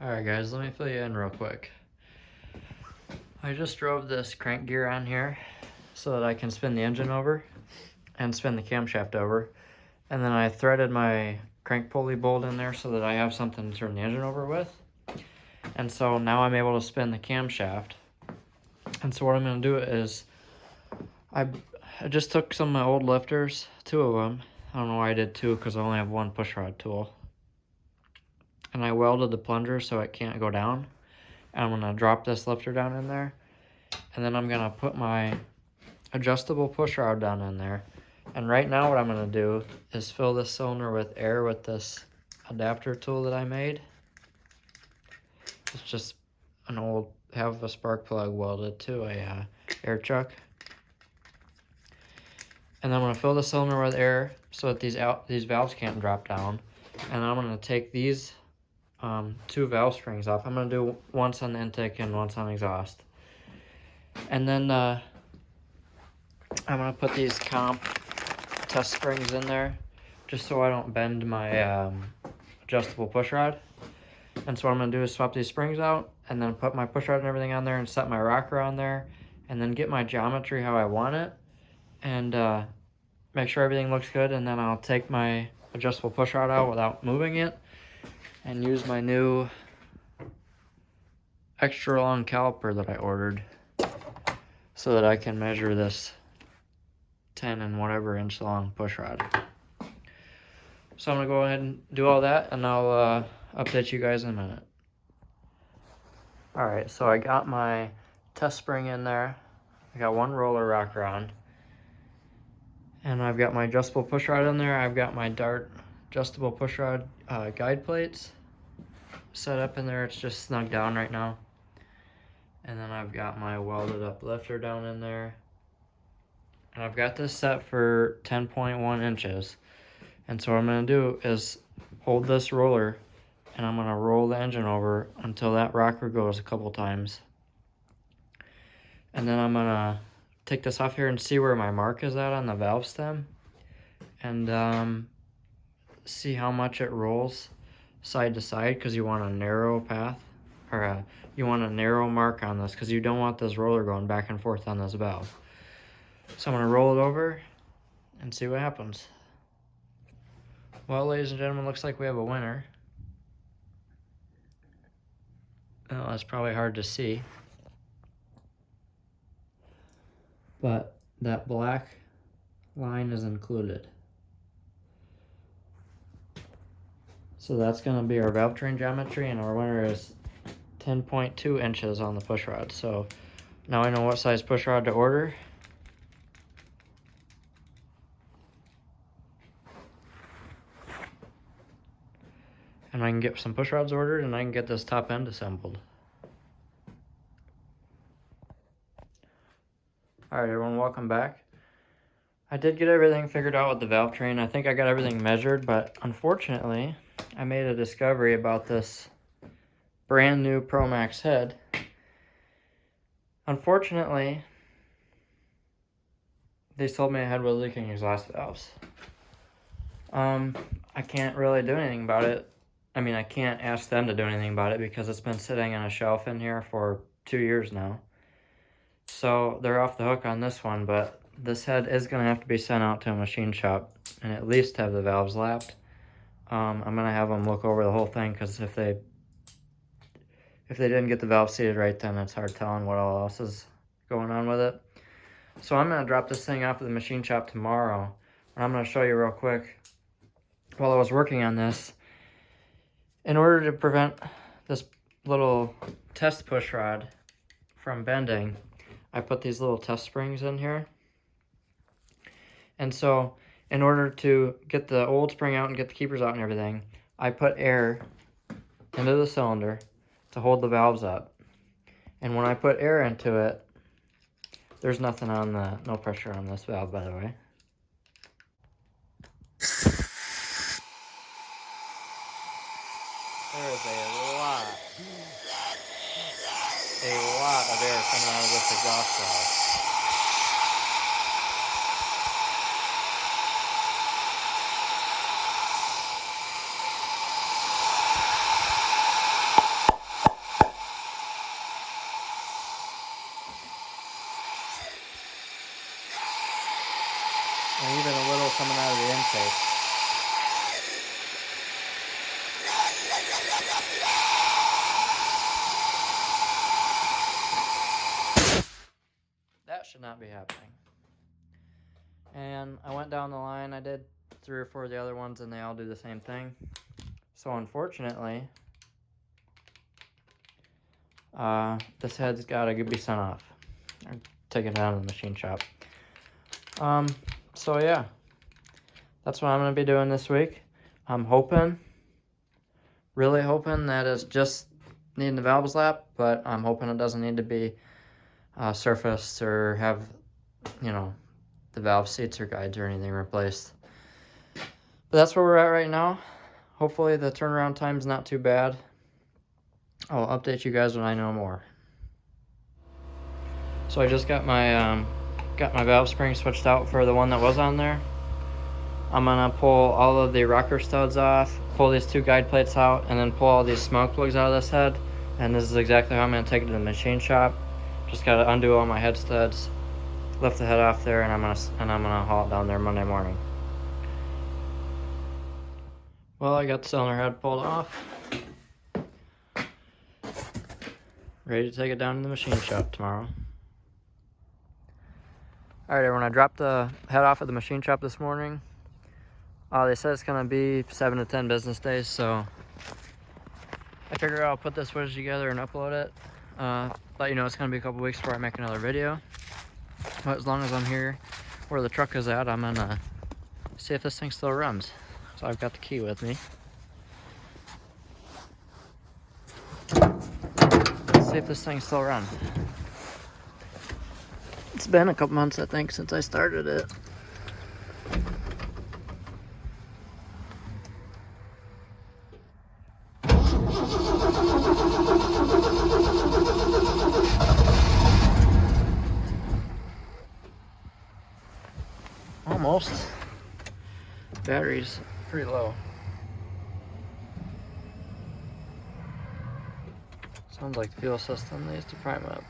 Alright guys, let me fill you in real quick. I just drove this crank gear on here so that I can spin the engine over and spin the camshaft over. And then I threaded my crank pulley bolt in there so that I have something to turn the engine over with. And so now I'm able to spin the camshaft. And so what I'm going to do is I just took some of my old lifters, 2 of them. I don't know why I did 2 because I only have 1 pushrod tool. And I welded the plunger so it can't go down. And I'm going to drop this lifter down in there. And then I'm going to put my adjustable pushrod down in there. And right now what I'm going to do is fill this cylinder with air with this adapter tool that I made. It's just an old, have a spark plug welded to a air chuck. And then I'm going to fill the cylinder with air so that these valves can't drop down. And I'm going to take these 2 valve springs off. I'm going to do once on the intake and once on exhaust. And then I'm going to put these comp test springs in there just so I don't bend my adjustable pushrod. And so what I'm going to do is swap these springs out and then put my pushrod and everything on there and set my rocker on there and then get my geometry how I want it and make sure everything looks good. And then I'll take my adjustable pushrod out without moving it and use my new extra long caliper that I ordered so that I can measure this 10 and whatever inch long pushrod. So I'm gonna go ahead and do all that and I'll update you guys in a minute. Alright, so I got my test spring in there. I got 1 roller rocker on. And I've got my adjustable pushrod in there. I've got my Dart adjustable pushrod guide plates set up in there. It's just snug down right now. And then I've got my welded up lifter down in there. And I've got this set for 10.1 inches. And so what I'm going to do is hold this roller and I'm going to roll the engine over until that rocker goes a couple times. And then I'm going to take this off here and see where my mark is at on the valve stem. And see how much it rolls side to side, because you want a narrow path, or you want a narrow mark on this because you don't want this roller going back and forth on this valve. So I'm going to roll it over and see what happens. Well, ladies and gentlemen, looks like we have a winner. Oh, that's probably hard to see. But that black line is included. So that's going to be our valvetrain geometry, and our winner is 10.2 inches on the pushrod. So now I know what size pushrod to order. And I can get some pushrods ordered and I can get this top end assembled. Alright everyone, welcome back. I did get everything figured out with the valve train. I think I got everything measured, but unfortunately I made a discovery about this brand new Promaxx head. Unfortunately, they told me I had with leaking exhaust valves. I can't really do anything about it. I mean, I can't ask them to do anything about it because it's been sitting on a shelf in here for 2 years now. So they're off the hook on this one, but this head is going to have to be sent out to a machine shop and at least have the valves lapped. I'm going to have them look over the whole thing because if they didn't get the valve seated right, then it's hard telling what all else is going on with it. So I'm going to drop this thing off at the machine shop tomorrow. And I'm going to show you real quick. While I was working on this, in order to prevent this little test push rod from bending, I put these little test springs in here. And so in order to get the old spring out and get the keepers out and everything, I put air into the cylinder to hold the valves up. And when I put air into it, there's nothing on no pressure on this valve, by the way. There is a lot of air coming out of this exhaust valve. coming out of the intake. That should not be happening. And I went down the line. I did 3 or 4 of the other ones, and they all do the same thing. So unfortunately, this head's got to be sent off. Or take it down to the machine shop. So yeah, that's what I'm going to be doing this week. I'm hoping, really hoping that it's just needing the valves lapped, but I'm hoping it doesn't need to be surfaced or have, you know, the valve seats or guides or anything replaced. But that's where we're at right now. Hopefully the turnaround time's not too bad. I'll update you guys when I know more. So I just got my valve spring switched out for the one that was on there. I'm gonna pull all of the rocker studs off, pull these 2 guide plates out, and then pull all these smoke plugs out of this head. And this is exactly how I'm gonna take it to the machine shop. Just gotta undo all my head studs, lift the head off there, and I'm gonna haul it down there Monday morning. Well, I got the cylinder head pulled off. Ready to take it down to the machine shop tomorrow. Alright everyone, I dropped the head off at the machine shop this morning. They said it's gonna be 7 to 10 business days, so I figured I'll put this footage together and upload it. Let you know it's gonna be a couple weeks before I make another video. But as long as I'm here where the truck is at, I'm gonna see if this thing still runs. So I've got the key with me. Let's see if this thing still runs. It's been a couple months, I think, since I started it. Almost. Battery's pretty low. Sounds like the fuel system needs to prime up.